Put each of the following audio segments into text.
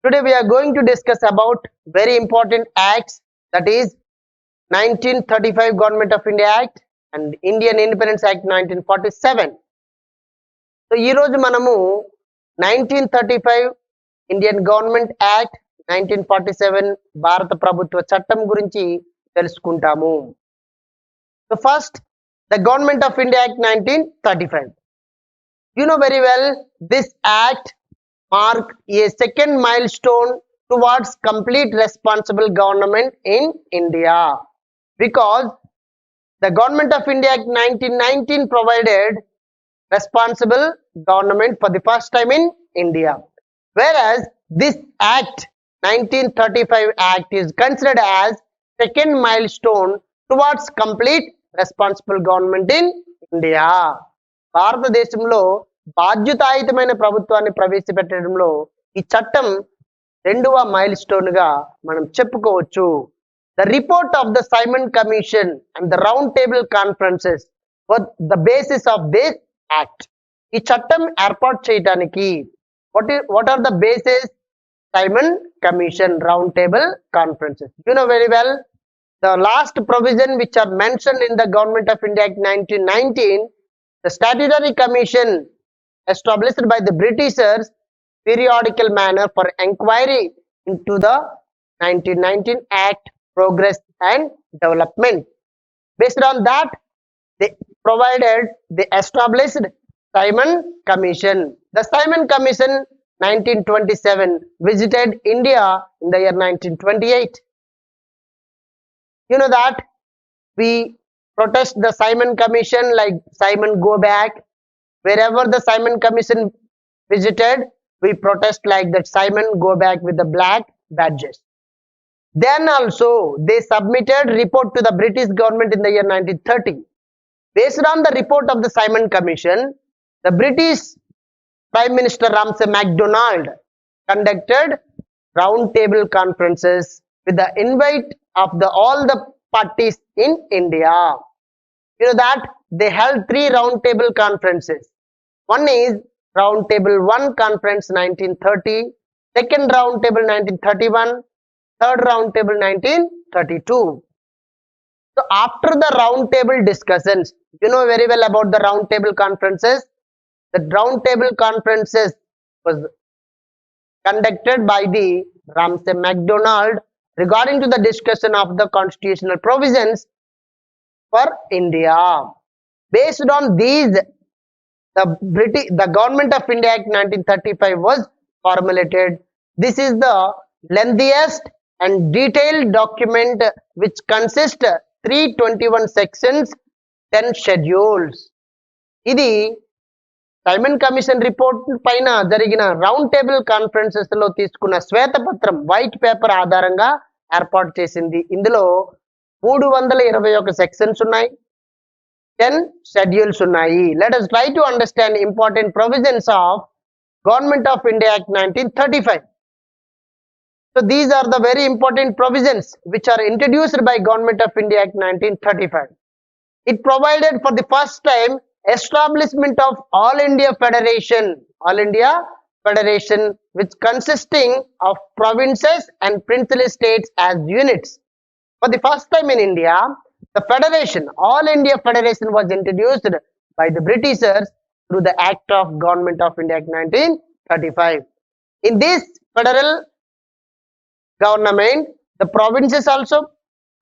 Today we are going to discuss about very important acts, that is 1935 Government of India Act and Indian Independence Act 1947. So ఈ రోజు మనము 1935 Indian government act 1947 భారత ప్రభుత్వ చట్టం గురించి తెలుసుకుంటాము. So first, the Government of India Act 1935. You know very well, this act marked a second milestone towards complete responsible government in India, because the Government of India Act 1919 provided responsible government for the first time in India, whereas this act 1935 act is considered as second milestone towards complete responsible government in India. భారతదేశంలో బాధ్యతాయుతమైన ప్రభుత్వాన్ని ప్రవేశపెట్టడంలో ఈ చట్టం రెండవ mile stone గా మనం చెప్పుకోవచ్చు. The report of the Simon Commission and the round table conferences were the basis of this act. ఈ చట్టం ఏర్పాటు చేయడానికి what are the basis? Simon Commission, round table conferences. You know very well, the last provision which are mentioned in the Government of India Act 1919, the statutory commission established by the Britishers periodical manner for inquiry into the 1919 Act progress and development. Based on that, they established Simon Commission. The Simon Commission 1927 visited India in the year 1928. You know that we protest the Simon Commission, like Simon go back. Wherever the Simon Commission visited, we protest like that, Simon go back, with the black badges. Then also they submitted report to the British government in the year 1930. Based on the report of the Simon Commission, the British Prime Minister Ramsay MacDonald conducted round table conferences with the invite of all the parties in India. You know that they held 3 round table conferences. One is round table 1 conference 1930, second round table 1931, third round table 1932. So after the round table discussions, you know very well about the round table conferences. The round table conferences was conducted by the Ramsay MacDonald regarding to the discussion of the constitutional provisions for India. Based on these, the Government of India Act 1935 was formulated. This is the lengthiest and detailed document which consists 321 sections, 10 schedules. ఇది Simon commission report పైన జరిగిన round table conferences లో తీసుకున్న శ్వేతపత్రం, white paper ఆధారంగా ఏర్పాటు చేసింది. ఇందులో 321 సెక్షన్స్ ఉన్నాయి, 10 షెడ్యూల్స్ ఉన్నాయి. Let us try to understand important provisions of Government of India Act 1935. So these are the very important provisions which are introduced by Government of India Act 1935. It provided for the first time establishment of All India Federation, which consisting of provinces and princely states as units. For the first time in India, the federation, All India Federation, was introduced by the Britishers through the Act of Government of India Act 1935. In this federal government, the provinces also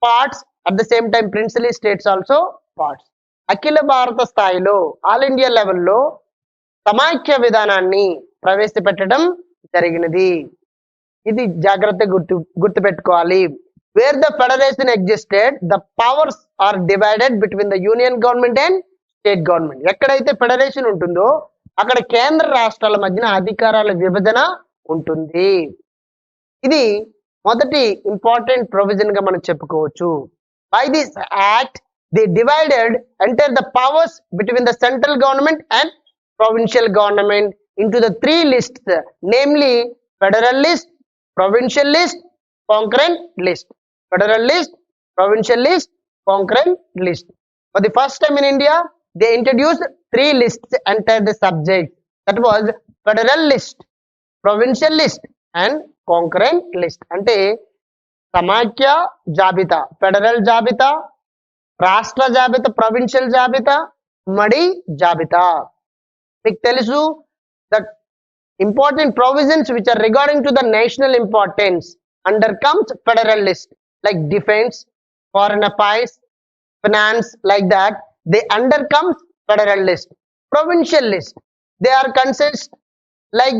parts, at the same time princely states also parts. అఖిల భారత స్థాయిలో, all India లెవెల్లో సమాఖ్య విధానాన్ని ప్రవేశపెట్టడం జరిగినది. ఇది జాగ్రత్తగా గుర్తుపెట్టుకోవాలి. Where the federation existed, the powers are divided between the union government and state government. ఎక్కడైతే ఫెడరేషన్ ఉంటుందో అక్కడ కేంద్ర రాష్ట్రాల మధ్యన అధికారాల విభజన ఉంటుంది. ఇది మొదటి ఇంపార్టెంట్ ప్రొవిజన్ గా మనం చెప్పుకోవచ్చు. By this act they divided entered the powers between the central government and provincial government into the 3 lists, namely federal list, provincial list, concurrent list. Federal list, provincial list, concurrent list. For the first time in India, they introduced 3 lists under the subject. That was federal list, provincial list, and concurrent list అంటే సమాఖ్య జాబితా, federal జాబితా, రాష్ట్ర జాబితా, provincial జాబితా, ఉమ్మడి జాబితా. మీకు తెలుసు the important provisions which are regarding to the national importance under comes federal list, like defense, foreign affairs, finance, like that they under comes federal list. Provincial list, they are consist like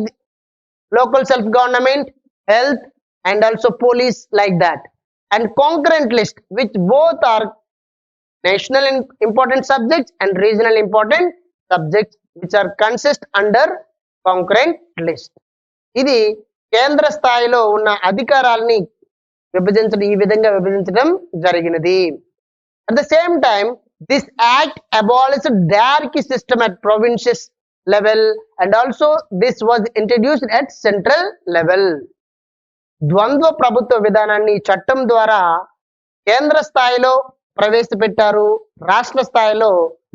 local self government, health, and also police, like that. And concurrent list, which both are national important subjects and regional important subjects, which are consist under concurrent list. ఇది కేంద్ర స్థాయిలో ఉన్న అధికారాలని విభజించడం, ఈ విధంగా విభజించడం జరిగినది. At the same time this act abolished diarchy system at provincial level and also this was introduced at central level. ద్వంద్వ ప్రభుత్వ విధానాన్ని చట్టం ద్వారా కేంద్ర స్థాయిలో ప్రవేశపెట్టారు, రాష్ట్ర స్థాయిలో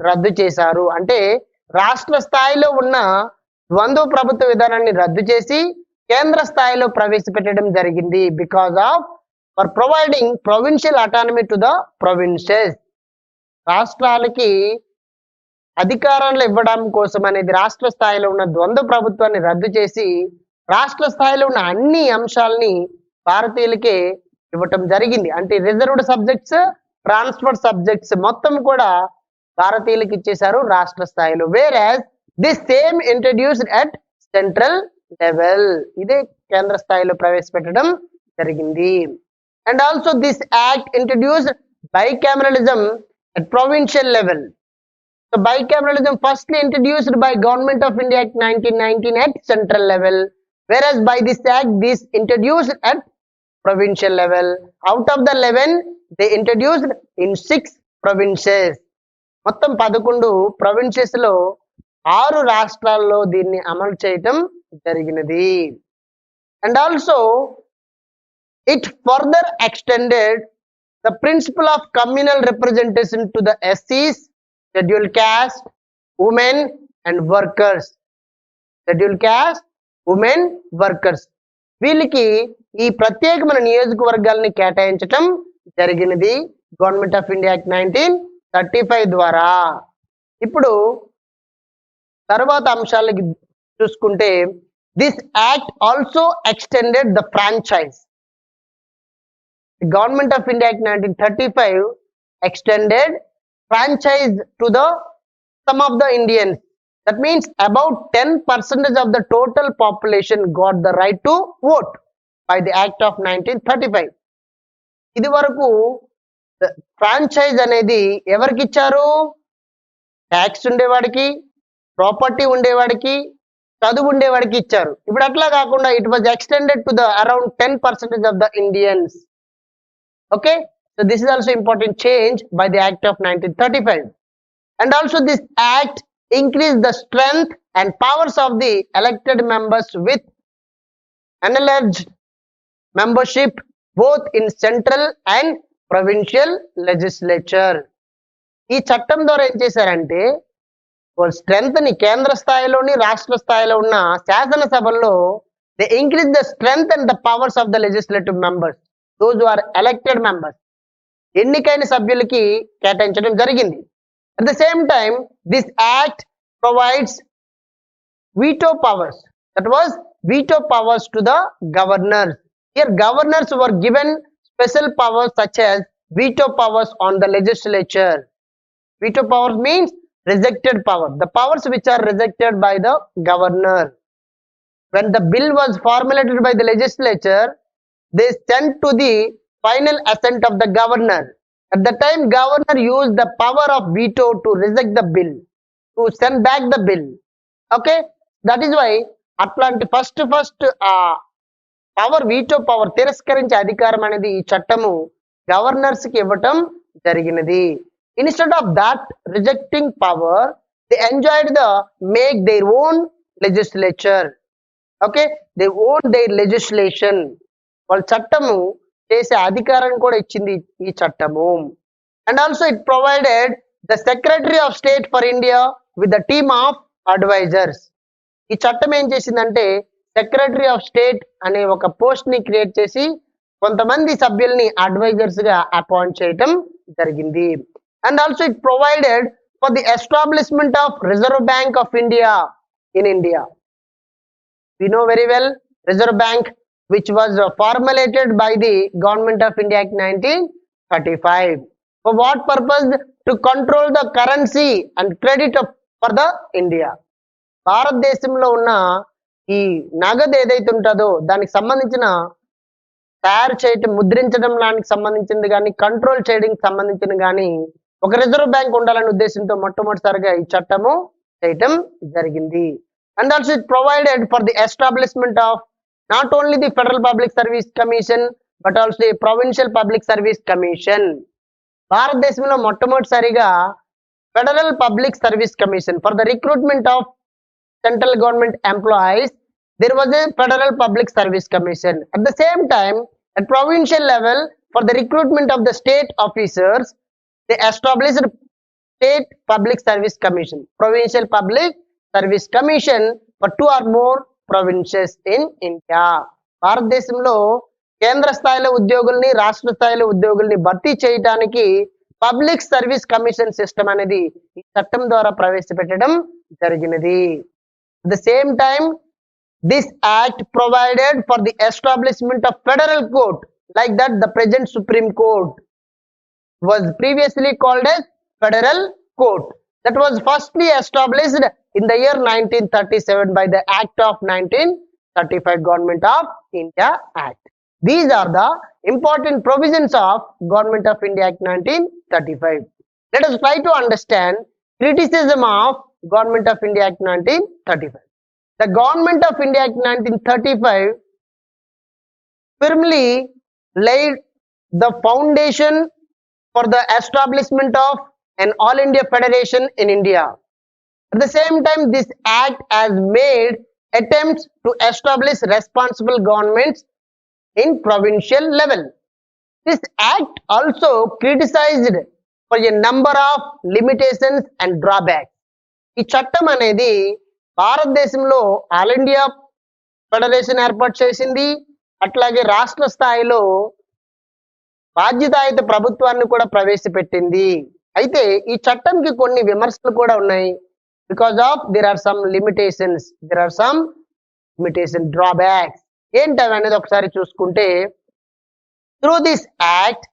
రద్దు చేశారు. అంటే రాష్ట్ర స్థాయిలో ఉన్న ద్వంద్వ ప్రభుత్వ విధానాన్ని రద్దు చేసి కేంద్ర స్థాయిలో ప్రవేశపెట్టడం జరిగింది. Because of for providing provincial autonomy to the provinces, రాష్ట్రాలకి అధికారాలు ఇవ్వడం కోసం అనేది రాష్ట్ర స్థాయిలో ఉన్న ద్వంద్వ ప్రభుత్వాన్ని రద్దు చేసి రాష్ట్ర స్థాయిలో ఉన్న అన్ని అంశాలని భారతీయులకే ఇవ్వటం జరిగింది. అంటే రిజర్వ్డ్ సబ్జెక్ట్స్, ట్రాన్స్ఫర్ సబ్జెక్ట్స్ మొత్తం కూడా భారతీయులకు ఇచ్చేశారు రాష్ట్ర స్థాయిలో. Where this same introduced at central level, ఇదే కేంద్ర స్థాయిలో ప్రవేశపెట్టడం జరిగింది. And also this act introduced bicameralism at provincial level. So bicameralism firstly introduced by Government of India Act 1919 at central level, whereas by this act this introduced at provincial level. Out of the 11 they introduced in 6 provinces. మొత్తం 11 provinces లో 6 రాష్ట్రాల్లో దీన్ని అమలు చేయటం జరిగినది. And also it further extended the principle of communal representation to the SCs, scheduled caste, women and workers. Scheduled caste, women, workers. వీళ్ళకి ఈ ప్రత్యేకమైన నియోజకవర్గాలని కేటాయించటం జరిగినది గవర్నమెంట్ ఆఫ్ ఇండియా యాక్ట్ 1935 ద్వారా. ఇప్పుడు తర్వాత అంశాలకి చూసుకుంటే this act also extended the franchise. The Government of India Act 1935 extended franchise to the some of the Indians. That means about 10% of the total population got the right to vote by the Act of 1935. ఇది వరకు franchise అనేది ఎవరికి ఇచ్చారు? Tax ఉండేవాడికి, property ఉండేవాడికి, చదువు ఉండేవాడికి ఇచ్చారు. ఇప్పుడు అట్లా కాకుండా it was extended to the around 10% of the Indians. Okay, so this is also important change by the Act of 1935. And also this act increased the strength and powers of the elected members with enlarged membership both in central and provincial legislature. ఈ చట్టం ద్వారా ఏం చేశారంటే వాళ్ళ strength ని కేంద్ర స్థాయిలోని రాష్ట్ర స్థాయిలో ఉన్న శాసనసభల్లో they increase the strength and the powers of the legislative members, those who are elected members, ఎన్నికైన సభ్యులకి కేటాయించడం జరిగింది. At the same time this act provides veto powers, that was veto powers to the governors. Here governors were given special powers such as veto powers on the legislature. Veto powers means rejected power, the powers which are rejected by the governor. When the bill was formulated by the legislature, they sent to the final assent of the governor. At the time governor used the power of veto to reject the bill, to send back the bill. Okay, that is why అట్లాంటి first power, veto power, తిరస్కరించే అధికారం అనేది ఈ చట్టము governors కి ఇవ్వటం జరిగినది. Instead of that rejecting power they enjoyed the make their own legislature. Okay, they own their legislation, వాళ్ళ చట్టము చేసే అధికారాన్ని కూడా ఇచ్చింది ఈ చట్టము. And also it provided the secretary of state for India with the team of advisers. ఈ చట్టం ఏం చేసిందంటే సెక్రటరీ ఆఫ్ స్టేట్ అనే ఒక పోస్ట్ ని క్రియేట్ చేసి కొంతమంది సభ్యుల్ని అడ్వైజర్స్ గా అపాయింట్ చేయటం జరిగింది. And also it provided for the establishment of reserve bank of India in India. We know very well Reserve Bank, which was formulated by the Government of India Act 1935. For what purpose? To control the currency and credit for the India. భారతదేశంలో ఉన్న ఈ నగదు ఏదైతే ఉంటుందో దానికి సంబంధించిన తయారు చేయటం, ముద్రించడం దానికి సంబంధించింది కానీ, కంట్రోల్ చేయడానికి సంబంధించింది కానీ ఒక రిజర్వ్ బ్యాంక్ ఉండాలనే ఉద్దేశంతో మొట్టమొదటిసారిగా ఈ చట్టము చేయటం జరిగింది. And also it provided for the establishment of not only the Federal Public Service Commission but also the Provincial Public Service Commission. భారతదేశంలో మొట్టమొదటిసారిగా federal public service commission for the recruitment of central government employees. there was a Federal Public Service Commission. At the same time, at provincial level, for the recruitment of the state officers, they established State Public Service Commission, Provincial Public Service Commission for 2 or more provinces in India. భారతదేశంలో కేంద్ర స్థాయిలో ఉద్యోగుల్ని, రాష్ట్ర స్థాయిలో ఉద్యోగుల్ని భర్తీ చేయడానికి public service commission system అనేది ఈ చట్టం ద్వారా ప్రవేశపెట్టడం జరిగినది. At the same time, this act provided for the establishment of federal court, like that the present Supreme Court was previously called as Federal Court. That was firstly established in the year 1937 by the Act of 1935, Government of India Act. These are the important provisions of Government of India Act 1935. Let us try to understand criticism of Government of India Act 1935. The Government of India Act 1935 firmly laid the foundation for the establishment of an All India Federation in India. At the same time, this act has made attempts to establish responsible governments in provincial level. This act also criticized for a number of limitations and drawbacks. ఈ చట్టం అనేది భారతదేశంలో all India federation ఏర్పాటు చేసింది. అట్లాగే రాష్ట్ర స్థాయిలో బాధ్యతాయుత ప్రభుత్వాన్ని కూడా ప్రవేశపెట్టింది. అయితే ఈ చట్టంకి కొన్ని విమర్శలు కూడా ఉన్నాయి. Because of there are some limitations, drawbacks. ఏంటవి అనేది ఒకసారి చూసుకుంటే, through this act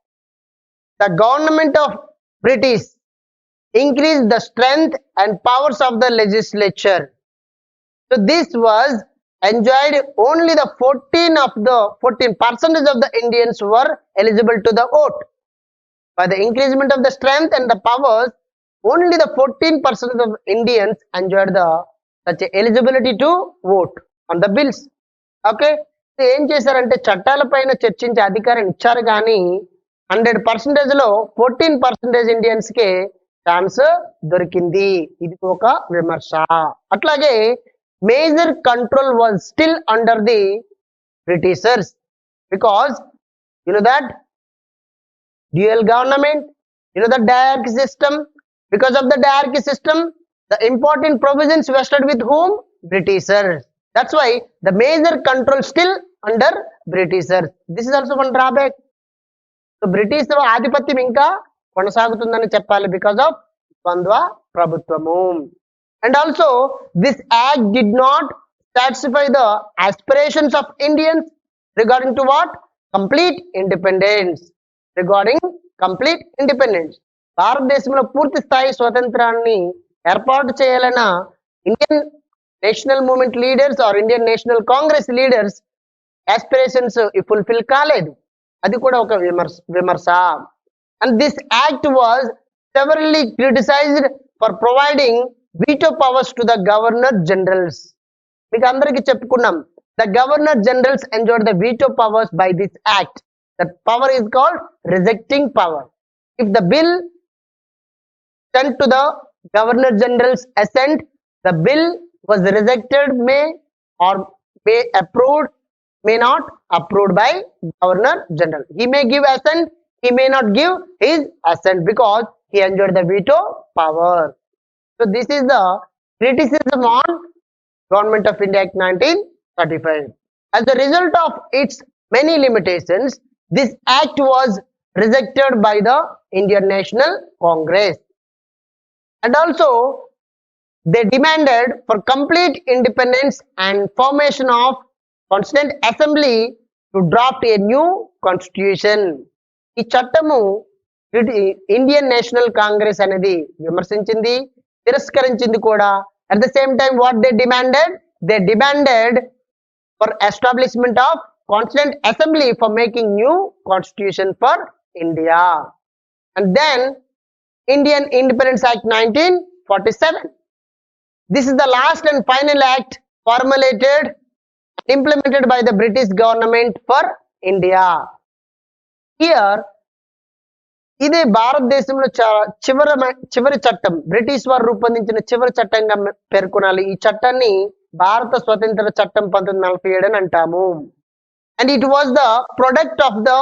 the government of British increased the strength and powers of the legislature. So this was enjoyed only the 14% of the Indians were eligible to the vote. By the increasement of the strength and the powers, only the 14% of Indians enjoyed the such eligibility to vote on the bills. Okay, so ఏం చేశారంటే చట్టాల పైన చర్చించే అధికారం ఇచ్చారు కానీ 100% లో 14% Indians కే chance దొరికింది. ఇది ఒక విమర్శ. అట్లాగే major control was still under the Britishers because you know that dual government, you know the diarchy system. Because of the diarchy system, the important provisions vested with whom? Britishers. That's why the major control still under Britishers. This is also one drawback. So British ఆధిపత్యం ఇంకా కొనసాగుతుందని చెప్పాలి because of ద్వంద్వ ప్రభుత్వము. And also this act did not satisfy the aspirations of Indians regarding to what? Complete independence. భారతదేశంలో పూర్తి స్థాయి స్వతంత్రాన్ని ఏర్పాటు చేయాలన్న Indian national movement leaders or Indian National Congress leaders aspirations fulfil కాలేదు. అది కూడా ఒక విమర్శ. And this act was severely criticized for providing veto powers to the governor generals. మీకు అందరికీ చెప్పుకున్నాం, the governor generals enjoyed the veto powers by this act. That power is called rejecting power. If the bill sent to the governor general's assent, the bill was rejected, may approved, may not approved by governor general. He may give assent, he may not give his assent because he enjoyed the veto power. So this is the criticism on Government of India Act 1935. 35. As a result of its many limitations, this act was rejected by the Indian National Congress. And also, they demanded for complete independence and formation of Constituent Assembly to draft a new constitution. ఈ చట్టము Indian National Congress అనేది విమర్శించింది, తిరస్కరించింది కూడా. At the same time what they demanded for establishment of constituent assembly for making new constitution for India. And then Indian Independence Act 1947. This is the last and final act formulated and implemented by the British government for India. Here, ఇదే భారతదేశంలో చివరి చట్టం, British వారు రూపొందించిన చివరి చట్టంగా పేర్కొనాలి. ఈ చట్టాన్ని భారత స్వతంత్ర చట్టం 1947 అని అంటాము. And it was the product of the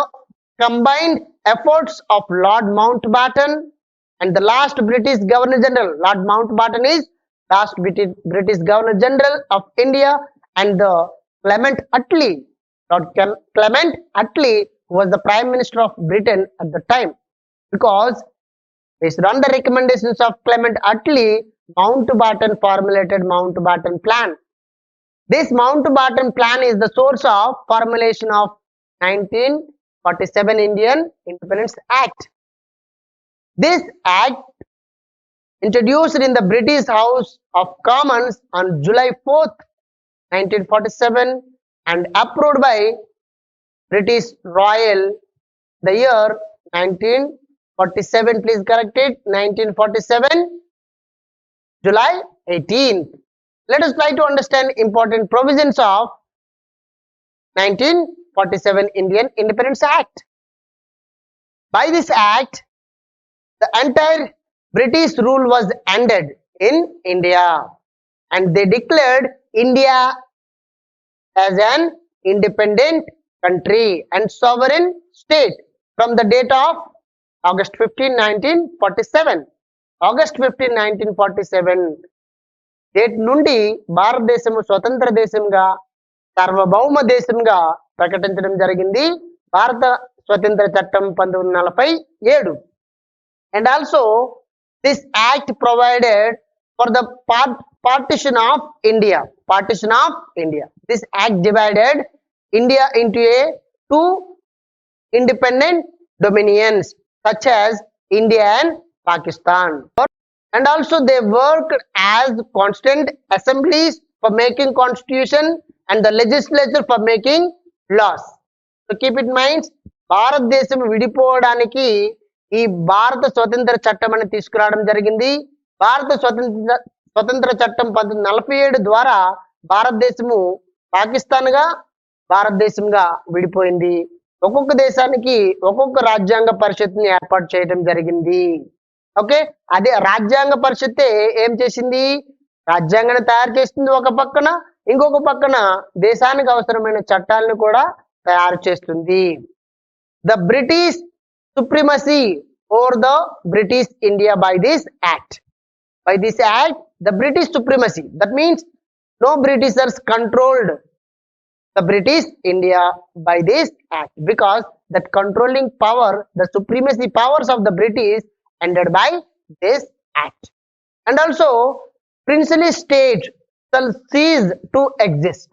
combined efforts of Lord Mountbatten and the last British Governor General. Lord Mountbatten is last British Governor General of India, and the Clement Attlee. Lord Clement Attlee was the Prime Minister of Britain at the time, because based on the recommendations of Clement Attlee, Mountbatten formulated Mountbatten Plan. This Mountbatten Plan is the source of formulation of 1947 Indian Independence Act. This act, introduced in the British House of Commons on July 4th, 1947 and approved by British Royal the year 1947, please correct it, 1947 July 18th. Let us try to understand important provisions of 1947 Indian Independence Act. By this act, the entire British rule was ended in India, and they declared India as an independent country and sovereign state from the date of August 15, 1947. August 15, 1947 date నుండి భారతదేశం స్వతంత్ర దేశంగా, సార్వభౌమ దేశంగా ప్రకటించడం జరిగింది. భారత స్వతంత్ర చట్టం 1947. And also, this act provided for the partition of India. Partition of India. This act divided India into two independent dominions, such as India and Pakistan. And also, they worked as constant assemblies for making constitution and the legislature for making laws. So keep in mind, భారతదేశం విడిపోవడానికి ఈ భారత స్వతంత్ర చట్టం అని తీసుకురావడం జరిగింది. భారత స్వతంత్ర చట్టం 1947 ద్వారా భారతదేశము పాకిస్తాన్ గా, భారతదేశంగా విడిపోయింది. ఒక్కొక్క దేశానికి ఒక్కొక్క రాజ్యాంగ పరిషత్ని ఏర్పాటు చేయడం జరిగింది. ఓకే, అదే రాజ్యాంగ పరిషత్తే ఏం చేసింది, రాజ్యాంగాన్ని తయారు చేస్తుంది ఒక పక్కన, ఇంకొక పక్కన దేశానికి అవసరమైన చట్టాలను కూడా తయారు చేస్తుంది. The British supremacy over the British India by this act. By this act, the British supremacy, that means no Britishers controlled the British India by this act, because that controlling power, the supremacy powers of the British ended by this act. And also, princely states shall cease to exist.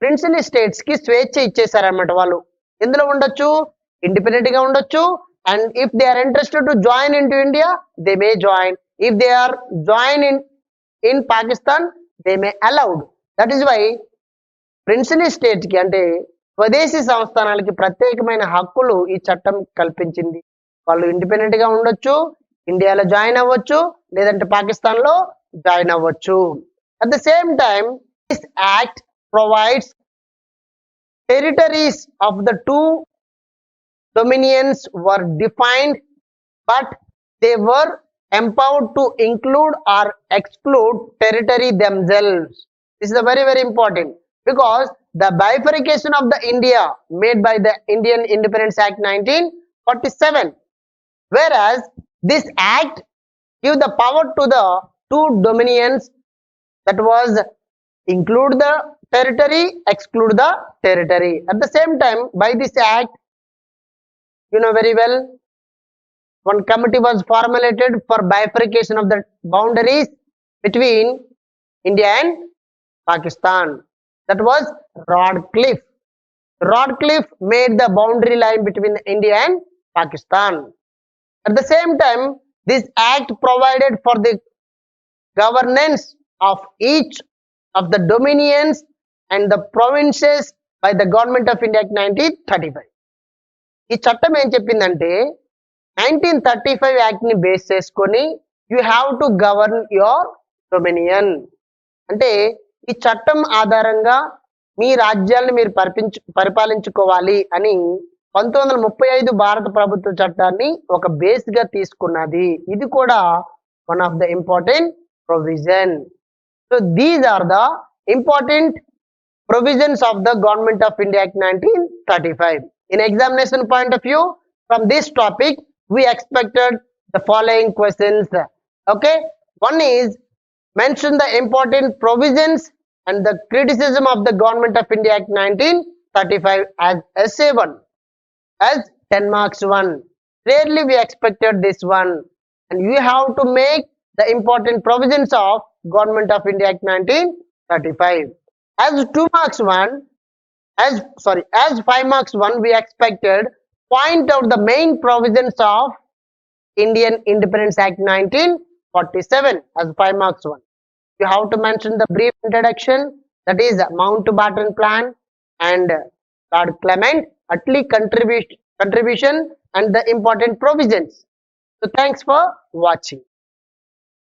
Princely states ki స్వేచ్ఛ ఇచ్చేసారన్నమాట. వాళ్ళు ఎందులో ఉండొచ్చు, independent గా ఉండొచ్చు. And if they are interested to join into India, they may join. If they are join in Pakistan, they may allowed. That is why princely state కి, అంటే స్వదేశీ సంస్థానాలకి ప్రత్యేకమైన హక్కులు ఈ చట్టం కల్పించింది. వాళ్ళు ఇండిపెండెంట్ గా ఉండొచ్చు, ఇండియాలో జాయిన్ అవ్వచ్చు, లేదంటే పాకిస్తాన్ లో జాయిన్ అవ్వచ్చు. At the same time, this act provides territories of the two dominions were defined, but they were empowered to include or exclude territory themselves. This is a very, very important, because the bifurcation of the India made by the Indian Independence Act 1947, whereas this act give the power to the two dominions, that was include the territory, exclude the territory. At the same time, by this act, you know very well, one committee was formulated for bifurcation of the boundaries between India and Pakistan. That was Radcliffe. Radcliffe made the boundary line between India and Pakistan. At the same time, this act provided for the governance of each of the dominions and the provinces by the government of India Act 1935. ఈ చట్టం ఏం చెప్పిందంటే 1935 act ని base చేసుకొని you have to govern your dominion. అంటే ఈ చట్టం ఆధారంగా మీ రాజ్యాలను మీరు పరిపాలించుకోవాలి అని 1935 భారత ప్రభుత్వ చట్టాన్ని ఒక బేస్ గా తీసుకున్నది. ఇది కూడా one of the important provision. So these are the important provisions of the Government of India Act 1935. In examination point of view, from this topic, we expected the following questions. Okay, one is mention the important provisions and the criticism of the Government of India Act 1935 as essay 1, as 10 marks 1. Rarely we expected this one, and you have to make the important provisions of Government of India Act 1935. As 2 marks 1, as 5 marks 1, we expected point out the main provisions of Indian Independence Act 1947 as 5 marks 1. You have to mention the brief introduction, that is Mountbatten Plan and Lord Clement Attlee contribution and the important provisions. So thanks for watching.